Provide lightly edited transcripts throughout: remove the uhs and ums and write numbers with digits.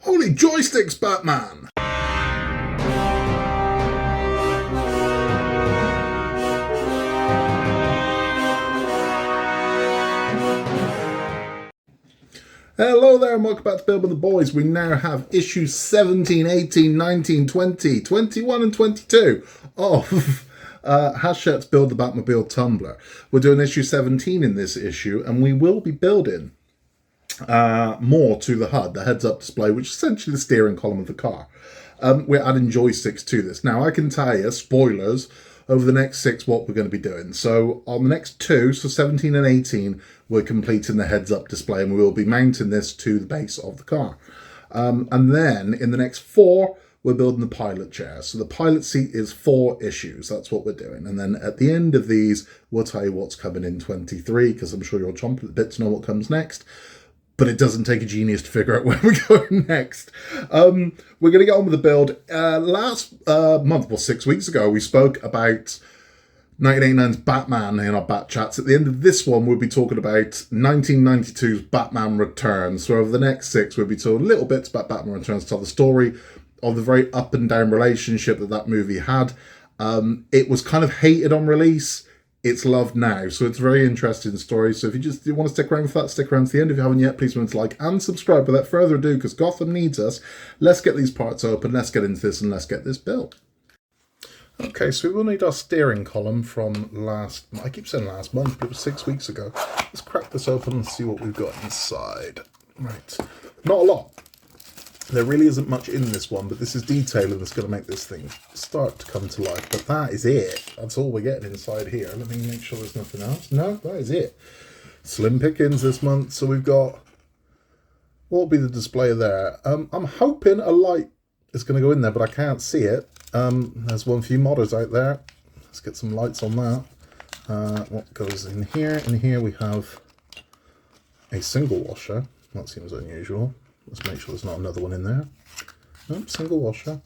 Holy joysticks, Batman! Hello there and welcome back to Build with the Boys. We now have issues 17, 18, 19, 20, 21 and 22 of Hachette's Build the Batmobile Tumbler. We're doing issue 17 in this issue and we will be building more to the HUD, the heads-up display, which is essentially the steering column of the car. We're adding joysticks to this. Now, I can tell you, spoilers, over the next 6 what we're going to be doing. So on the next 2, so 17 and 18, we're completing the heads-up display and we will be mounting this to the base of the car. And then in the next 4, we're building the pilot chair. So the pilot seat is 4 issues. That's what we're doing. And then at the end of these, we'll tell you what's coming in 23, because I'm sure you're chomping at the bit to know what comes next. But it doesn't take a genius to figure out where we're going next. We're going to get on with the build. Last month, well, 6 weeks ago, we spoke about 1989's Batman in our bat chats. At the end of this one, we'll be talking about 1992's Batman Returns. So over the next 6, we'll be talking little bits about Batman Returns, tell the story of the very up and down relationship that movie had. It was kind of hated on release. It's loved now, so it's a very interesting story. So if you want to stick around with that, stick around to the end. If you haven't yet, please remember to like and subscribe. Without further ado, because Gotham needs us, let's get these parts open, let's get into this, and let's get this built. Okay, so we will need our steering column from I keep saying last month, but it was 6 weeks ago. Let's crack this open and see what we've got inside. Right, not a lot. There really isn't much in this one, but this is detailing that's going to make this thing start to come to life. But that is it. That's all we're getting inside here. Let me make sure there's nothing else. No, that is it. Slim pickings this month. So we've got, what will be the display there? I'm hoping a light is going to go in there, but I can't see it. There's one for you modders out there. Let's get some lights on that. What goes in here? In here we have a single washer. That seems unusual. Let's make sure there's not another one in there. Nope, single washer.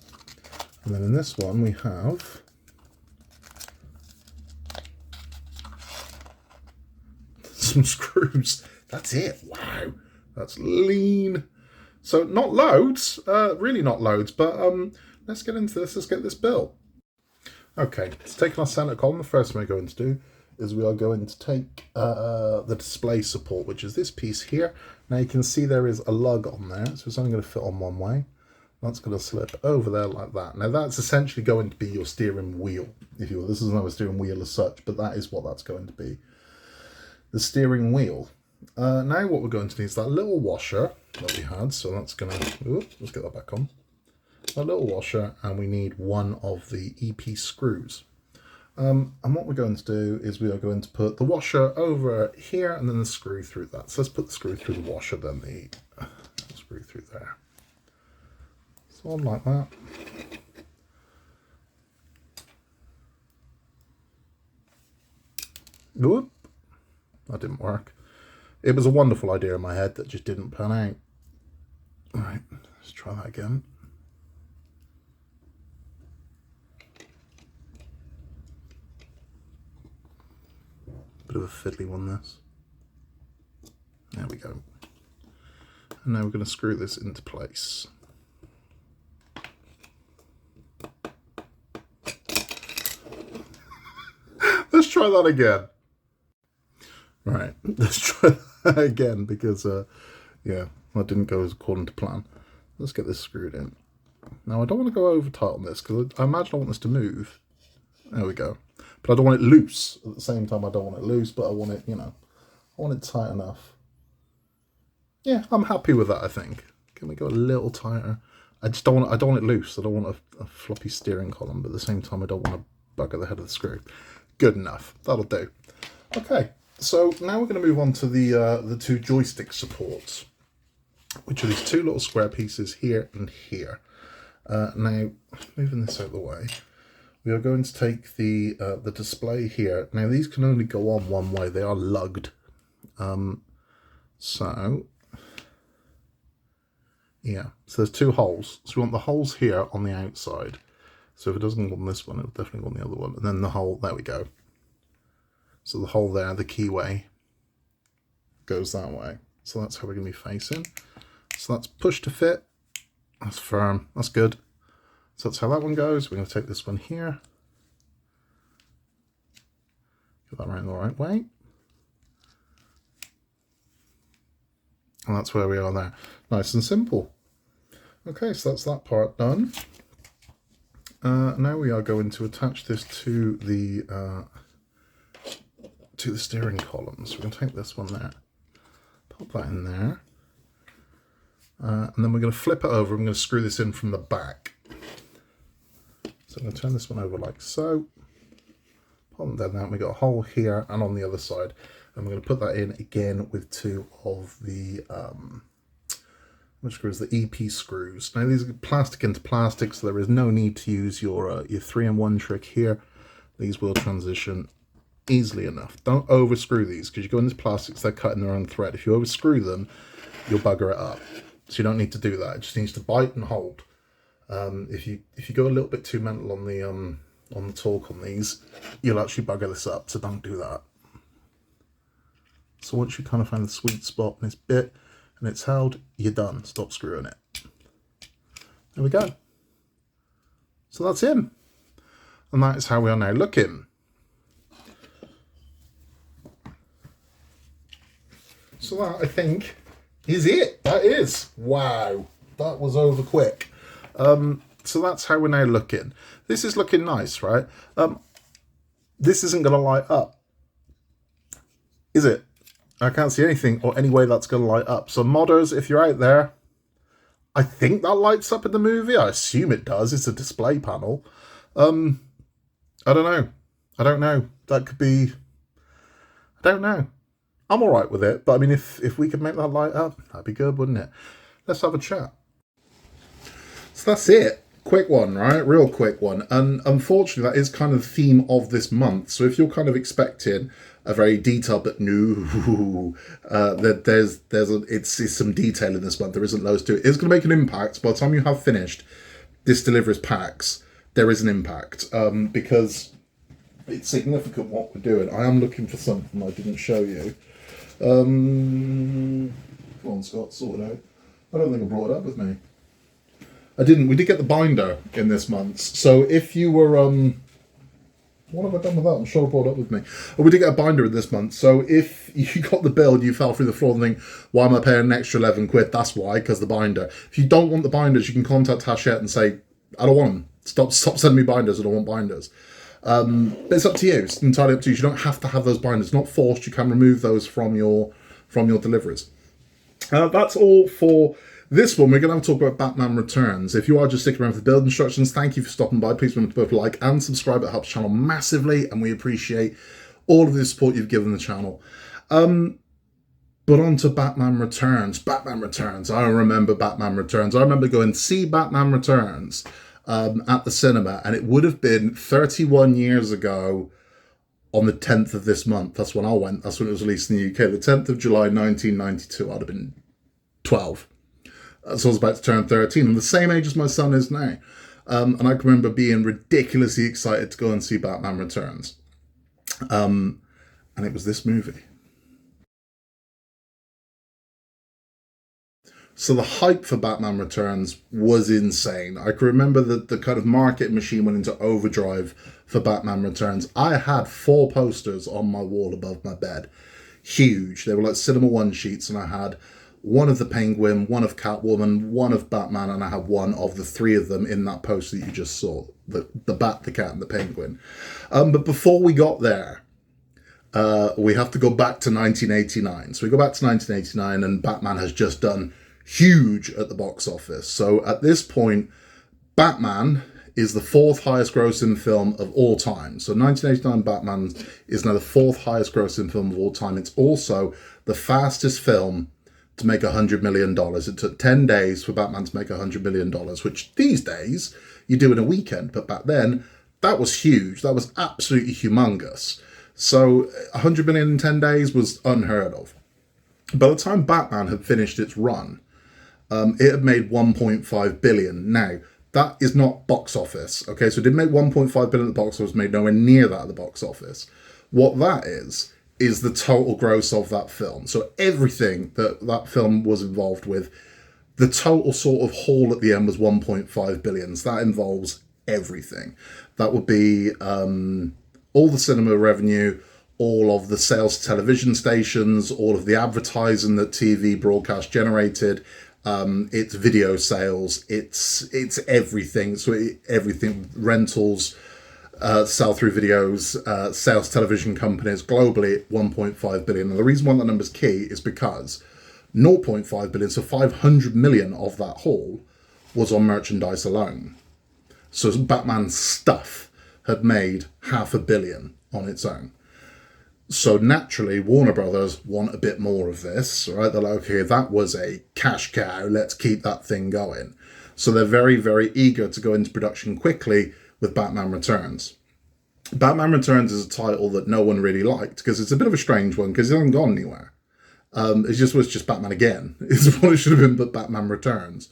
And then in this one we have some screws. That's it. Wow. That's lean. So not loads, really not loads, but let's get into this. Let's get this built. Okay, let's take our center column. The first thing we're going to do is we are going to take the display support, which is this piece here. Now you can see there is a lug on there, so it's only going to fit on one way. That's going to slip over there like that. Now that's essentially going to be your steering wheel, if you will. This isn't a steering wheel as such, but that is what that's going to be. The steering wheel. Now what we're going to need is that little washer that we had, so that's going to, let's get that back on. A little washer, and we need one of the EP screws. And what we're going to do is we are going to put the washer over here and then the screw through that. So let's put the screw through the washer, then the screw through there. So on like that. Whoop. That didn't work. It was a wonderful idea in my head that just didn't pan out. Alright, let's try that again. Bit of a fiddly one, this. There we go. And now we're going to screw this into place. Let's try that again. Right, let's try that again because, yeah, that didn't go according to plan. Let's get this screwed in. Now, I don't want to go over tight on this because I imagine I want this to move. There we go. But I don't want it loose. At the same time, I don't want it loose, but I want it, I want it tight enough. Yeah, I'm happy with that, I think. Can we go a little tighter? I don't want it loose. I don't want a floppy steering column, but at the same time, I don't want to bug at the head of the screw. Good enough. That'll do. Okay, so now we're going to move on to the 2 joystick supports, which are these 2 little square pieces here and here. Now, moving this out of the way. We are going to take the display here. Now these can only go on one way. They are lugged. So yeah. So there's 2 holes. So we want the holes here on the outside. So if it doesn't go on this one, it'll definitely go on the other one. And then the hole. There we go. So the hole there, the keyway, goes that way. So that's how we're going to be facing. So that's push to fit. That's firm. That's good. So that's how that one goes. We're going to take this one here. Get that around the right way. And that's where we are there. Nice and simple. Okay, so that's that part done. Now we are going to attach this to the steering column. So we're going to take this one there, pop that in there, and then we're going to flip it over. I'm going to screw this in from the back. So I'm going to turn this one over like so. Pop them down there. We've got a hole here and on the other side. And we're going to put that in again with two of the which screws, the EP screws. Now these are plastic into plastic, so there is no need to use your 3-in-1 trick here. These will transition easily enough. Don't overscrew these, because you go into plastics, they're cutting their own thread. If you overscrew them, you'll bugger it up. So you don't need to do that. It just needs to bite and hold. If you go a little bit too mental on the torque on these, you'll actually bugger this up. So don't do that. So once you kind of find the sweet spot in this bit and it's held, you're done. Stop screwing it. There we go. So that's him. And that is how we are now looking. So that, I think, is it. That is. Wow. That was over quick. So that's how we're now looking. This is looking nice, right? This isn't going to light up, is it? I can't see anything or any way that's going to light up. So modders, if you're out there, I think that lights up in the movie. I assume it does. It's a display panel. I don't know. I don't know. That could be... I don't know. I'm all right with it. But I mean, if we could make that light up, that'd be good, wouldn't it? Let's have a chat. So that's it. Quick one, right? Real quick one. And unfortunately, that is kind of the theme of this month. So if you're kind of expecting a very detailed, but no, it's some detail in this month. There isn't loads to it. It's going to make an impact. By the time you have finished this delivers packs, there is an impact because it's significant what we're doing. I am looking for something I didn't show you. Come on, Scott, sort it out. I don't think I brought it up with me. I didn't. We did get the binder in this month. So if you were... what have I done with that? I'm sure I brought it up with me. We did get a binder in this month. So if you got the build, you fell through the floor and think, why am I paying an extra 11 quid? That's why, because the binder. If you don't want the binders, you can contact Hachette and say, I don't want them. Stop sending me binders. I don't want binders. But it's up to you. It's entirely up to you. You don't have to have those binders. Not forced. You can remove those from your deliveries. That's all for this one. We're going to talk about Batman Returns. If you are just sticking around for the build instructions, thank you for stopping by. Please remember to both like and subscribe. It helps the channel massively, and we appreciate all of the support you've given the channel. But on to Batman Returns. Batman Returns. I remember Batman Returns. I remember going to see Batman Returns at the cinema, and it would have been 31 years ago on the 10th of this month. That's when I went. That's when it was released in the UK. The 10th of July, 1992. I'd have been 12. So I was about to turn 13. I'm the same age as my son is now. And I can remember being ridiculously excited to go and see Batman Returns. And it was this movie. So the hype for Batman Returns was insane. I can remember that the kind of marketing machine went into overdrive for Batman Returns. I had 4 posters on my wall above my bed. Huge. They were like Cinema One sheets, and I had one of the Penguin, one of Catwoman, one of Batman, and I had one of the 3 of them in that poster that you just saw. The Bat, the Cat, and the Penguin. But before we got there, we have to go back to 1989. So we go back to 1989, and Batman has just done huge at the box office. So at this point, Batman is the 4th highest grossing film of all time. So 1989 Batman is now the 4th highest grossing film of all time. It's also the fastest film to make $100 million. It took 10 days for Batman to make $100 million, which these days you do in a weekend. But back then, that was huge. That was absolutely humongous. So 100 million in 10 days was unheard of. By the time Batman had finished its run, it had made 1.5 billion. Now, that is not box office. Okay, so it didn't make 1.5 billion at the box office, made nowhere near that at the box office. What that is the total gross of that film. So everything that film was involved with, The total sort of haul at the end was 1.5 billion. So that involves everything. That would be all the cinema revenue, all of the sales to television stations, all of the advertising that TV broadcast generated. It's video sales. It's everything. So everything, rentals, sell through videos, sales television companies globally, 1.5 billion. And the reason why that number's key is because 0.5 billion, so 500 million of that haul was on merchandise alone. So Batman stuff had made 500 million on its own. So naturally, Warner Brothers want a bit more of this, right? They're like, okay, that was a cash cow. Let's keep that thing going. So they're very, very eager to go into production quickly with Batman Returns. Batman Returns is a title that no one really liked because it's a bit of a strange one because it hasn't gone anywhere. It was just Batman Again. It's what it should have been, but Batman Returns.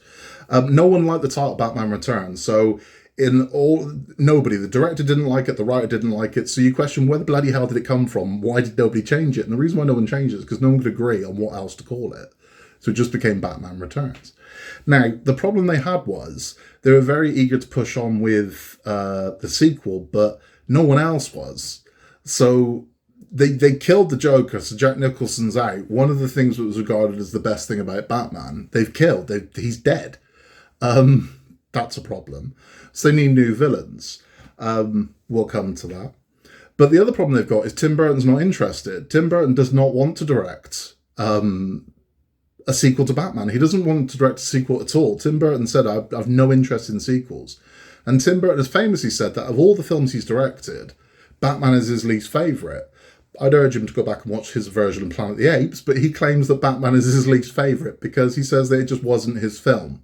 No one liked the title Batman Returns. So nobody, the director didn't like it, the writer didn't like it. So you question, where the bloody hell did it come from? Why did nobody change it? And the reason why no one changed it is because no one could agree on what else to call it. So it just became Batman Returns. Now, the problem they had was they were very eager to push on with the sequel, but no one else was. So they killed the Joker, so Jack Nicholson's out. One of the things that was regarded as the best thing about Batman, they've killed. He's dead. That's a problem. So they need new villains. We'll come to that. But the other problem they've got is Tim Burton's not interested. Tim Burton does not want to direct a sequel to Batman. He doesn't want to direct a sequel at all. Tim Burton said, I've no interest in sequels. And Tim Burton has famously said that of all the films he's directed, Batman is his least favourite. I'd urge him to go back and watch his version of Planet of the Apes, but he claims that Batman is his least favourite because he says that it just wasn't his film.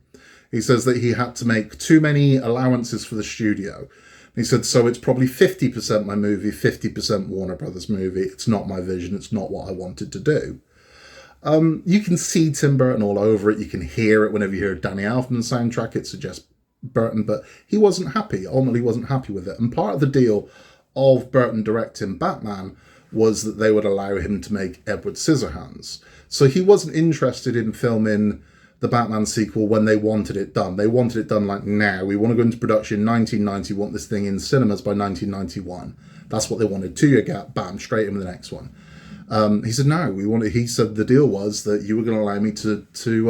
He says that he had to make too many allowances for the studio. He said, so it's probably 50% my movie, 50% Warner Brothers movie. It's not my vision. It's not what I wanted to do. You can see Tim Burton all over it. You can hear it whenever you hear a Danny Elfman soundtrack. It suggests Burton, but he wasn't happy. Ultimately, wasn't happy with it. And part of the deal of Burton directing Batman was that they would allow him to make Edward Scissorhands. So he wasn't interested in filming the Batman sequel when they wanted it done. They wanted it done like now. We want to go into production in 1990. We want this thing in cinemas by 1991. That's what they wanted. 2 year gap, bam, straight in with the next one. He said, no, we wanted. He said the deal was that you were going to allow me to do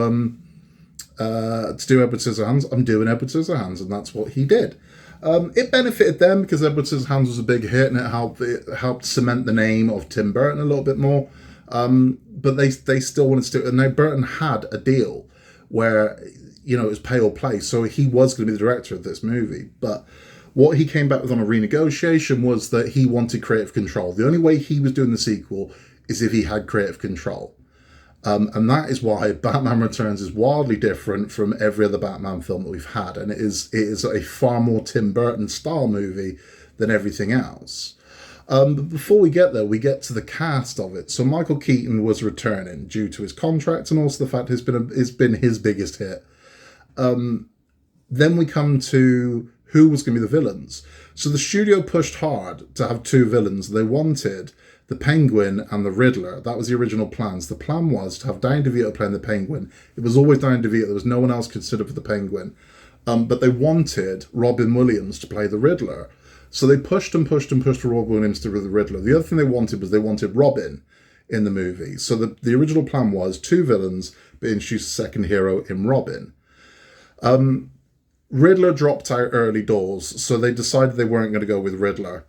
Edward Scissorhands. I'm doing Edward Scissorhands, and that's what he did. It benefited them because Edward Scissorhands was a big hit, and it helped cement the name of Tim Burton a little bit more. But they still wanted to do it. And now Burton had a deal where, it was pay or play. So he was going to be the director of this movie. But what he came back with on a renegotiation was that he wanted creative control. The only way he was doing the sequel is if he had creative control. And that is why Batman Returns is wildly different from every other Batman film that we've had. And it is a far more Tim Burton style movie than everything else. But before we get there, we get to the cast of it. So Michael Keaton was returning due to his contract and also the fact it's been his biggest hit. Then we come to who was going to be the villains. So the studio pushed hard to have two villains. They wanted the Penguin and the Riddler. That was the original plans. The plan was to have Danny DeVito playing the Penguin. It was always Danny DeVito. There was no one else considered for the Penguin. But they wanted Robin Williams to play the Riddler. So they pushed and pushed and pushed for Robin Williams to be the Riddler. The other thing they wanted Robin in the movie. So the original plan was two villains, but introduce a second hero in Robin. Riddler dropped out early doors, so they decided they weren't going to go with Riddler.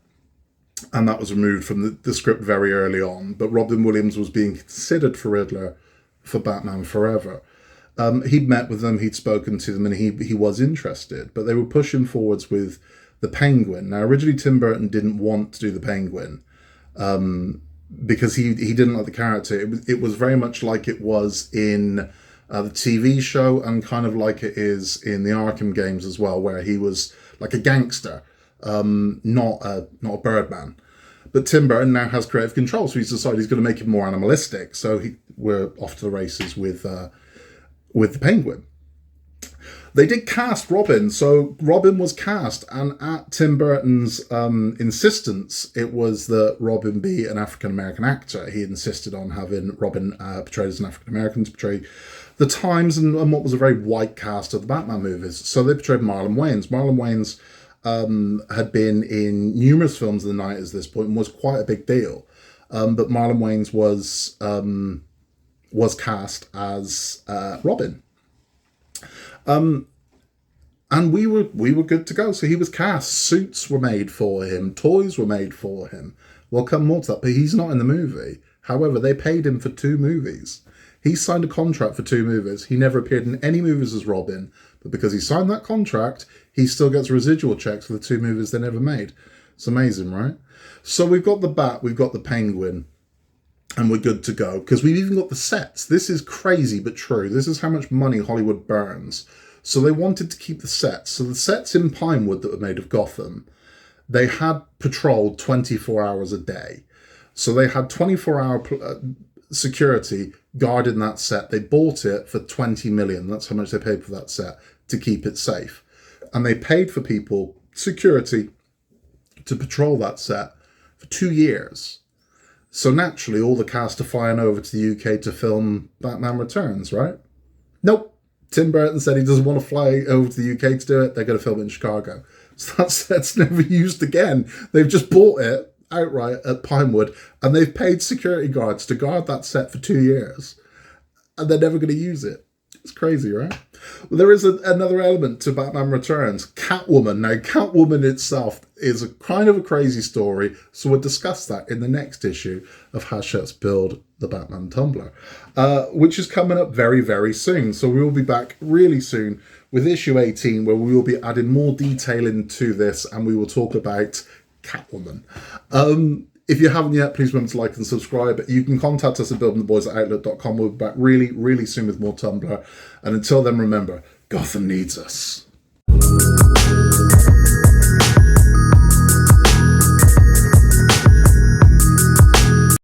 And that was removed from the script very early on. But Robin Williams was being considered for Riddler for Batman Forever. He'd met with them, he'd spoken to them, and he was interested. But they were pushing forwards with the Penguin. Now, originally Tim Burton didn't want to do the Penguin because he didn't like the character. It was very much like it was in the TV show and kind of like it is in the Arkham games as well, where he was like a gangster, not a Birdman. But Tim Burton now has creative control, so he's decided he's going to make it more animalistic. So we're off to the races with the Penguin. They did cast Robin, so Robin was cast, and at Tim Burton's insistence, it was that Robin be an African-American actor. He insisted on having Robin portrayed as an African-American to portray the times and what was a very white cast of the Batman movies. So they portrayed Marlon Wayans. Marlon Wayans had been in numerous films in the 90s at this point and was quite a big deal. But Marlon Wayans was cast as Robin. And we were good to go. So he was cast. Suits were made for him. Toys were made for him. We'll come more to that, but he's not in the movie. However, they paid him for 2 movies. He signed a contract for 2 movies. He never appeared in any movies as Robin, but because he signed that contract, he still gets residual checks for the 2 movies they never made. It's amazing, right? So we've got the Bat, we've got the Penguin, and we're good to go. Because we've even got the sets. This is crazy but true. This is how much money Hollywood burns. So they wanted to keep the sets. So the sets in Pinewood that were made of Gotham, they had patrolled 24 hours a day. So they had 24-hour security guarding that set. They bought it for $20 million. That's how much they paid for that set to keep it safe. And they paid for people, security, to patrol that set for 2 years. So naturally, all the cast are flying over to the UK to film Batman Returns, right? Nope. Tim Burton said he doesn't want to fly over to the UK to do it. They're going to film it in Chicago. So that set's never used again. They've just bought it outright at Pinewood, and they've paid security guards to guard that set for 2 years. And they're never going to use it. It's crazy, right? Well, there is another element to Batman Returns. Catwoman. Now, Catwoman itself is a kind of a crazy story, so we'll discuss that in the next issue of Hachette's Build the Batman Tumbler, which is coming up very, very soon. So we will be back really soon with issue 18, where we will be adding more detail into this, and we will talk about Catwoman. If you haven't yet, please remember to like and subscribe. You can contact us at buildingtheboys@outlook.com. We'll be back really, really soon with more Tumbler. And until then, remember, Gotham needs us.